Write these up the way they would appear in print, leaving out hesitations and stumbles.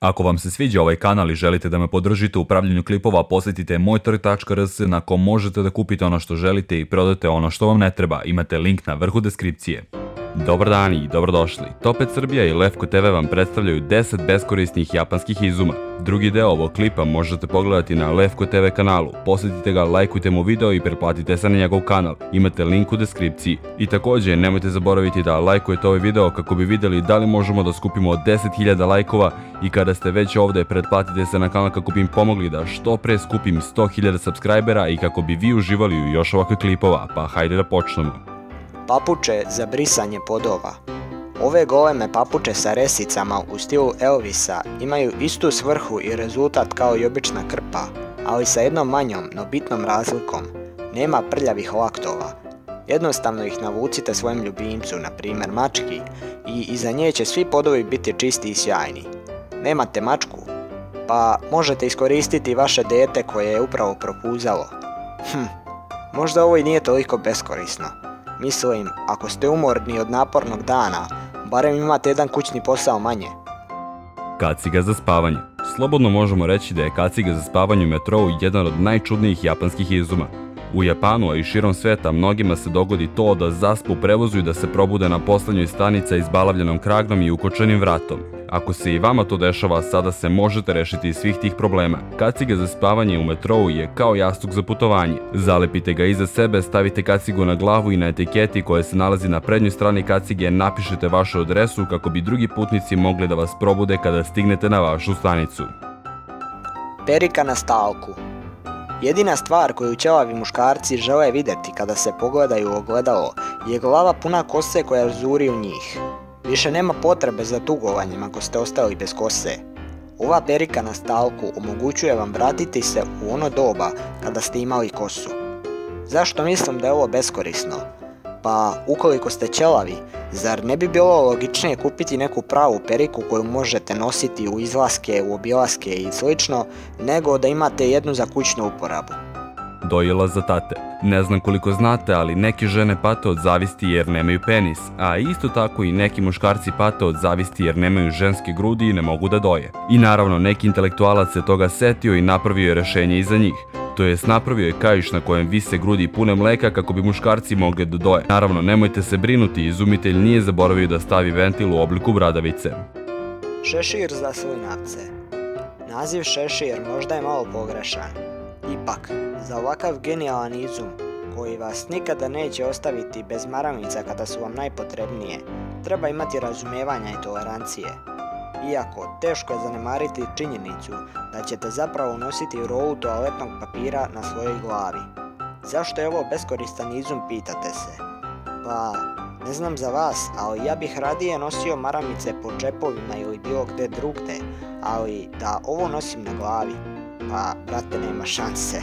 Ako vam se sviđa ovaj kanal i želite da me podržite u pravljenju klipova, posjetite mojtrg.rs na kom možete da kupite ono što želite i prodate ono što vam ne treba. Imate link na vrhu deskripcije. Dobar dan i dobrodošli. Topet Srbija i Lefko TV vam predstavljaju 10 beskorisnih japanskih izuma. Drugi deo ovog klipa možete pogledati na Lefko TV kanalu. Posjetite ga, lajkujte mu video i pretplatite se na njegov kanal. Imate link u deskripciji. I također nemojte zaboraviti da lajkujete ovaj video kako bi vidjeli da li možemo da skupimo 10.000 lajkova i kada ste već ovdje pretplatite se na kanal kako bi im pomogli da što pre skupim 100.000 subscribera i kako bi vi uživali u još ovakve klipova. Pa hajde da počnemo. Papuče za brisanje podova. Ove goleme papuče sa resicama u stilu Elvisa imaju istu svrhu i rezultat kao i obična krpa, ali sa jednom manjom, no bitnom razlikom. Nema prljavih laktova. Jednostavno ih navucite svojem ljubimcu, na primjer mački, i iza nje će svi podovi biti čisti i sjajni. Nemate mačku? Pa možete iskoristiti vaše dete koje je upravo propuzalo. Možda ovo i nije toliko beskorisno. Mislim, ako ste umorni od napornog dana, barem imate jedan kućni posao manje. Kaciga za spavanje. Slobodno možemo reći da je kaciga za spavanje u metrou jedan od najčudnijih japanskih izuma. U Japanu, a i širom sveta, mnogima se dogodi to da zaspu u prevozu i da se probude na poslednjoj stanici izbalavljenom kragnom i ukočenim vratom. Ako se i vama to dešava, sada se možete rešiti iz svih tih problema. Kaciga za spavanje u metrou je kao jastuk za putovanje. Zalepite ga iza sebe, stavite kacigu na glavu i na etiketi koja se nalazi na prednjoj strani kacige napišete vašu adresu kako bi drugi putnici mogli da vas probude kada stignete na vašu stanicu. Perika na stalku. Jedina stvar koju ćelavi muškarci žele vidjeti kada se pogledaju u ogledalo je glava puna kose koja zuri u njih. Više nema potrebe za tugovanjem ako ste ostali bez kose. Ova perika na stalku omogućuje vam vratiti se u ono doba kada ste imali kosu. Zašto mislim da je ovo beskorisno? Pa ukoliko ste ćelavi, zar ne bi bilo logičnije kupiti neku pravu periku koju možete nositi u izlaske, u obilaske i slično, nego da imate jednu za kućnu uporabu? Dojela za tate. Ne znam koliko znate, ali neke žene pate od zavisti jer nemaju penis, a isto tako i neki muškarci pate od zavisti jer nemaju ženske grudi i ne mogu da doje. I naravno neki intelektualac se toga setio i napravio je rešenje i za njih. To jest napravio je kaiš na kojem vise grudi pune mleka kako bi muškarci mogli da doje. Naravno, nemojte se brinuti, izumitelj nije zaboravio da stavi ventil u obliku bradavice. Šešir za slinavce. Naziv šešir možda je malo pogrešan. Ipak, za ovakav genijalan izum, koji vas nikada neće ostaviti bez maramica kada su vam najpotrebnije, treba imati razumijevanja i tolerancije. Iako, teško je zanemariti činjenicu da ćete zapravo nositi rolu toaletnog papira na svojoj glavi. Zašto je ovo beskoristan izum, pitate se? Pa, ne znam za vas, ali ja bih radije nosio maramice po džepovima ili bilo gde drugde, ali da ovo nosim na glavi, pa, brate, nema šanse.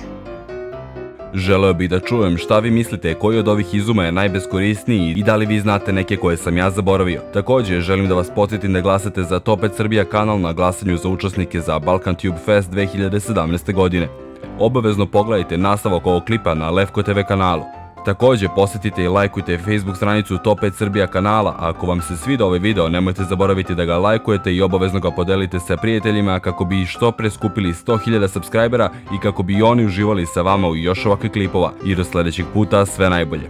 Želeo bih da čujem šta vi mislite koji od ovih izuma je najbeskorisniji i da li vi znate neke koje sam ja zaboravio. Također želim da vas podsjetim da glasate za Topet Srbija kanal na glasanju za učesnike za Balkan Tube Fest 2017. godine. Obavezno pogledajte nastavak ovog klipa na Lefko TV kanalu. Također posjetite i lajkujte Facebook stranicu Topet Srbija kanala, a ako vam se sviđa ovaj video nemojte zaboraviti da ga lajkujete i obavezno ga podelite sa prijateljima kako bi što pre skupili 100.000 subscribera i kako bi oni uživali sa vama u još ovakvih klipova. I do sljedećeg puta sve najbolje.